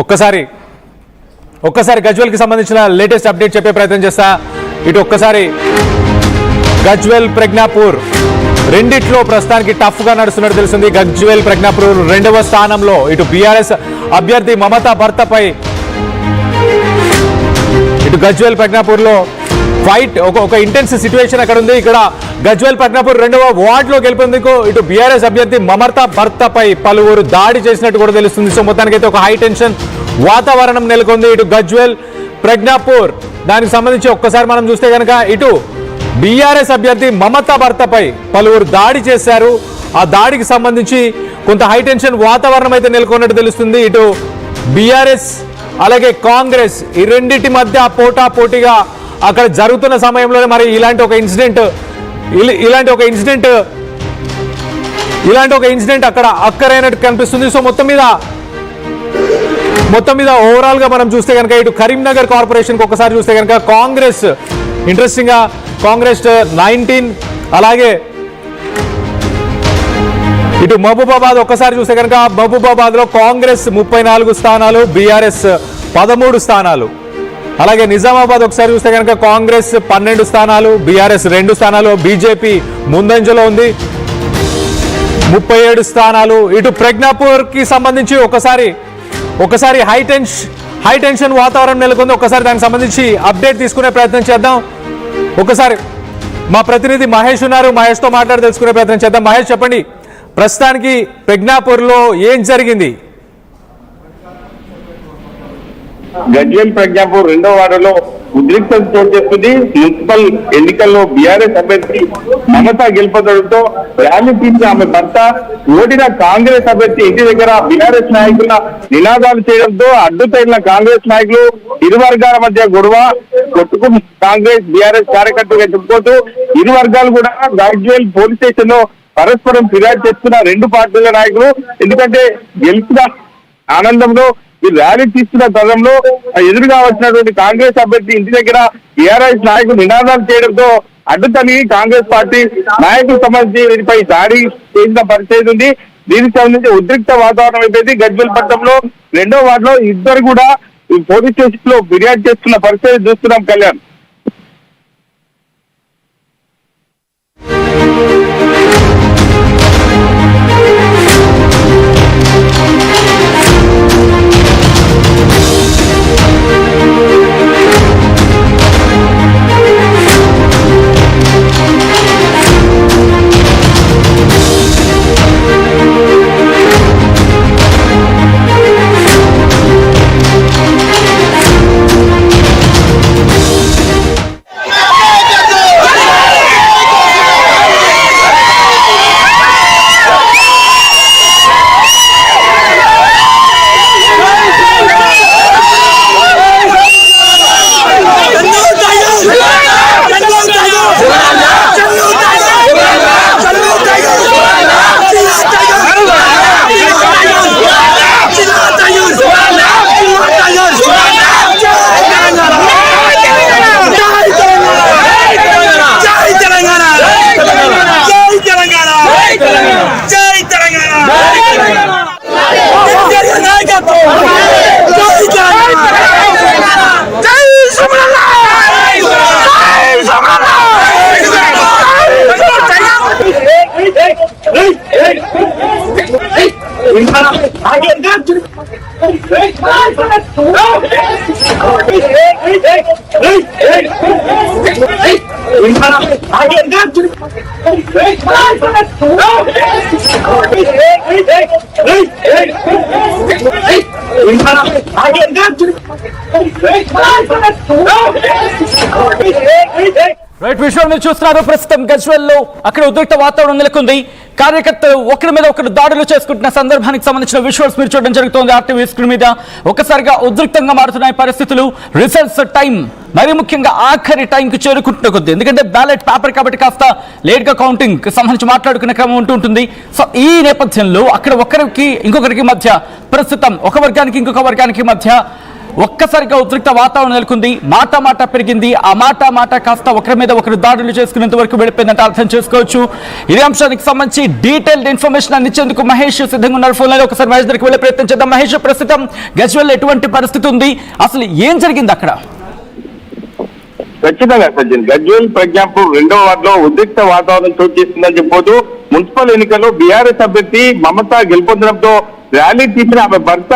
ఒక్కసారి గజ్వేల్ కి సంబంధించిన లేటెస్ట్ అప్డేట్ చెప్పే ప్రయత్నం చేస్తా. ఇటు ఒక్కసారి గజ్వేల్ ప్రజ్ఞాపూర్ రెండిట్లో ప్రస్తుతానికి టఫ్ గా నడుస్తున్నట్టు తెలుస్తుంది. గజ్వేల్ ప్రజ్ఞాపూర్ రెండవ స్థానంలో ఇటు బీఆర్ఎస్ అభ్యర్థి మమతా భర్తపై ఇటు గజ్వేల్ ప్రజ్ఞాపూర్ లో ఫైట్ ఒక ఇంటెన్స్ సిచ్యువేషన్ అక్కడ ఉంది. ఇక్కడ గజ్వేల్ ప్రజ్ఞాపూర్ రెండవ వార్డులో గెలిపేందుకు ఇటు బీఆర్ఎస్ అభ్యర్థి మమతా భర్తపై పలువురు దాడి చేసినట్టు కూడా తెలుస్తుంది. సో మొత్తానికైతే ఒక హై టెన్షన్ వాతావరణం నెలకొంది ఇటు గజ్వేల్ ప్రజ్ఞాపూర్. దానికి సంబంధించి ఒక్కసారి మనం చూస్తే కనుక ఇటు బీఆర్ఎస్ అభ్యర్థి మమతా భర్తపై పలువురు దాడి చేశారు. ఆ దాడికి సంబంధించి కొంత హై టెన్షన్ వాతావరణం అయితే నెలకొన్నట్టు తెలుస్తుంది. ఇటు బీఆర్ఎస్ అలాగే కాంగ్రెస్ ఈ రెండింటి మధ్య పోటాపోటీగా అక్కడ జరుగుతున్న సమయంలోనే మరి ఇలాంటి ఒక ఇన్సిడెంట్ అక్కడ అక్కరైనట్టు కనిపిస్తుంది. సో మొత్తం మీద ఓవరాల్ గా మనం చూస్తే కనుక ఇటు కరీంనగర్ కార్పొరేషన్ ఒకసారి చూస్తే కనుక కాంగ్రెస్ ఇంట్రెస్టింగ్ గా కాంగ్రెస్ 19 అలాగే ఇటు మహబూబాబాద్ ఒక్కసారి చూస్తే కనుక మహబూబాబాద్ లో కాంగ్రెస్ 34 స్థానాలు, బీఆర్ఎస్ 13 స్థానాలు. అలాగే నిజామాబాద్ ఒకసారి చూస్తే కనుక కాంగ్రెస్ 12 స్థానాలు, బీఆర్ఎస్ 2 స్థానాలు, బీజేపీ ముందంజలో ఉంది 37 స్థానాలు. ఇటు ప్రజ్ఞాపూర్ కి సంబంధించి ఒకసారి హై టెన్షన్ వాతావరణం నెలకొంది. ఒకసారి దానికి సంబంధించి అప్డేట్ తీసుకునే ప్రయత్నం చేద్దాం. ఒకసారి మా ప్రతినిధి మహేష్ ఉన్నారు, మహేష్ తో మాట్లాడి తెలుసుకునే ప్రయత్నం చేద్దాం. మహేష్ చెప్పండి, ప్రస్తుతానికి ప్రజ్ఞాపూర్ లో ఏం జరిగింది? గజ్వేల్ ప్రజ్ఞాపూర్ రెండో వార్డులో ఉద్రిక్తత చోటు చేసుకుంది. మున్సిపల్ ఎన్నికల్లో బీఆర్ఎస్ అభ్యర్థి మమతా గెలుపడంతో ర్యాలీ తీసి ఆమె భర్త ఓడిన కాంగ్రెస్ అభ్యర్థి ఇంటి దగ్గర బీఆర్ఎస్ నాయకుల నినాదాలు చేయడంతో అడ్డుతగిన కాంగ్రెస్ నాయకులు ఇరు వర్గాల మధ్య గొడవ కొట్టుకుని కాంగ్రెస్ బీఆర్ఎస్ కార్యకర్తలుగా చెప్పుకోతూ ఇరు వర్గాలు కూడా గజ్వేల్ పోలీస్ స్టేషన్ లో పరస్పరం ఫిర్యాదు చేస్తున్న రెండు పార్టీల నాయకులు. ఎందుకంటే గెలిచిన ఆనందంలో ఈ ర్యాలీ తీస్తున్న తరంలో ఎదురుగా వచ్చినటువంటి కాంగ్రెస్ అభ్యర్థి ఇంటి దగ్గర టీఆర్ఎస్ నాయకులు నినాదాలు చేయడంతో అడ్డుతగిలి కాంగ్రెస్ పార్టీ నాయకులకు సంబంధించి వీరిపై దాడి చేసిన పరిస్థితి ఉంది. దీనికి సంబంధించి ఉద్రిక్త వాతావరణం అయిపోయింది. గజ్వేల్ పట్టణంలో రెండో వార్డులో ఇద్దరు కూడా పోలీస్ స్టేషన్ లో ఫిర్యాదు చేస్తున్న పరిస్థితి చూస్తున్నాం. కళ్యాణ్, రైట్ విషయం మీరు చూస్తున్నారు. ప్రస్తుతం గజ్వేల్ లో అక్కడ ఉద్రిక్త వాతావరణం నెలకొంది. కార్యకర్తలు ఒకరి మీద ఒకరు దాడులు చేసుకుంటున్న సందర్భానికి సంబంధించిన విజువల్స్ మీరు చూడడం జరుగుతుంది. ఆర్టీవీ స్క్రీన్ మీద ఒక్కసారిగా ఉద్రిక్తంగా మారుతున్నాయి పరిస్థితులు. రిజల్ట్స్ టైం మరి ముఖ్యంగా ఆఖరి టైంకి చేరుకుంటున్న కొద్ది, ఎందుకంటే బ్యాలెట్ పేపర్ కాబట్టి కాస్త లేట్ గా కౌంటింగ్ సంబంధించి మాట్లాడుకునే క్రమం ఉంటుంది. సో ఈ నేపథ్యంలో అక్కడ ఒకరికి ఇంకొకరికి మధ్య ప్రస్తుతం ఒక వర్గానికి ఇంకొక వర్గానికి మధ్య ఒక్కసారిగా ఉద్రిక్త వాతావరణం నెలకొంది. మాట పెరిగింది. ఆ మాట కాస్త ఒకరి మీద ఒకరు దాడులు చేసుకునేంత వరకు వెళ్ళిపోయిందంటే అర్థం చేసుకోవచ్చు. ఇదే అంశానికి సంబంధించి డీటెయిల్డ్ ఇన్ఫర్మేషన్ అందించేందుకు మహేష్ సిద్ధంగా ఉన్నారు ఫోన్ లైన్. ఒకసారి మహేష్ దగ్గరికి వెళ్ళే ప్రయత్నం చేద్దాం. మహేష్, ప్రస్తుతం గజ్వేల్ ఎటువంటి పరిస్థితి ఉంది, అసలు ఏం జరిగింది అక్కడ? ఖచ్చితంగా సజ్జన్, గజ్వేల్ ప్రజ్ఞాపూర్ 2వ వార్డులో ఉద్రిక్త వాతావరణం చోటు చేస్తుందని చెప్పొద్దు. మున్సిపల్ ఎన్నికల్లో బీఆర్ఎస్ అభ్యర్థి మమత గెలుపొందడంతో ర్యాలీ తీసిన ఆమె భర్త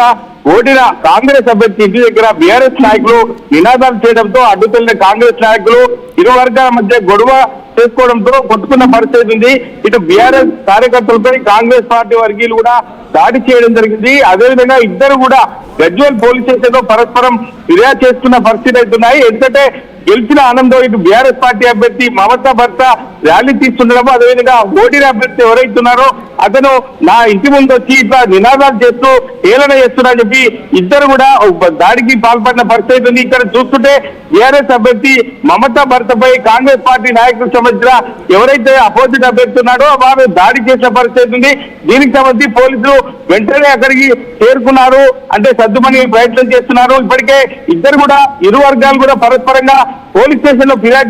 ఓడిన కాంగ్రెస్ అభ్యర్థి ఇంటి దగ్గర బీఆర్ఎస్ నాయకులు నినాదాలు చేయడంతో అడ్డుతెల్లిన కాంగ్రెస్ నాయకులు ఇరు వర్గాల మధ్య గొడవ చేసుకోవడంతో కొట్టుకున్న పరిస్థితి ఉంది. ఇటు బీఆర్ఎస్ కార్యకర్తలపై కాంగ్రెస్ పార్టీ వర్గీయులు కూడా దాడి చేయడం జరిగింది. అదేవిధంగా ఇద్దరు కూడా గజ్వేల్ పోలీస్ స్టేషన్ లో పరస్పరం ఫిర్యాదు చేసుకున్న పరిస్థితి అవుతున్నాయి. ఎందుకంటే గెలిచిన ఆనందం ఇటు బీఆర్ఎస్ పార్టీ అభ్యర్థి మమత భర్త ర్యాలీ తీస్తుండడం, అదేవిధంగా ఓడిన అభ్యర్థి ఎవరైతున్నారో అతను నా ఇంటి ముందు వచ్చి ఇట్లా నినాదాలు చేస్తూ ఏలన చేస్తున్నా చెప్పి ఇద్దరు కూడా దాడికి పాల్పడిన పరిస్థితి ఉంది. ఇక్కడ చూస్తుంటే బీఆర్ఎస్ అభ్యర్థి మమత భర్తపై కాంగ్రెస్ పార్టీ నాయకులకు సంబంధించిన ఎవరైతే అపోజిట్ అభ్యర్థి ఉన్నాడో వారు దాడి చేసిన పరిస్థితి ఉంది. దీనికి సంబంధించి పోలీసులు వెంటనే అక్కడికి చేరుకున్నారు, అంటే సర్దుమని ప్రయత్నం చేస్తున్నారు. ఇప్పటికే ఇద్దరు కూడా ఇరు వర్గాలు కూడా పరస్పరంగా పోలీస్ స్టేషన్ లో ఫిర్యాదు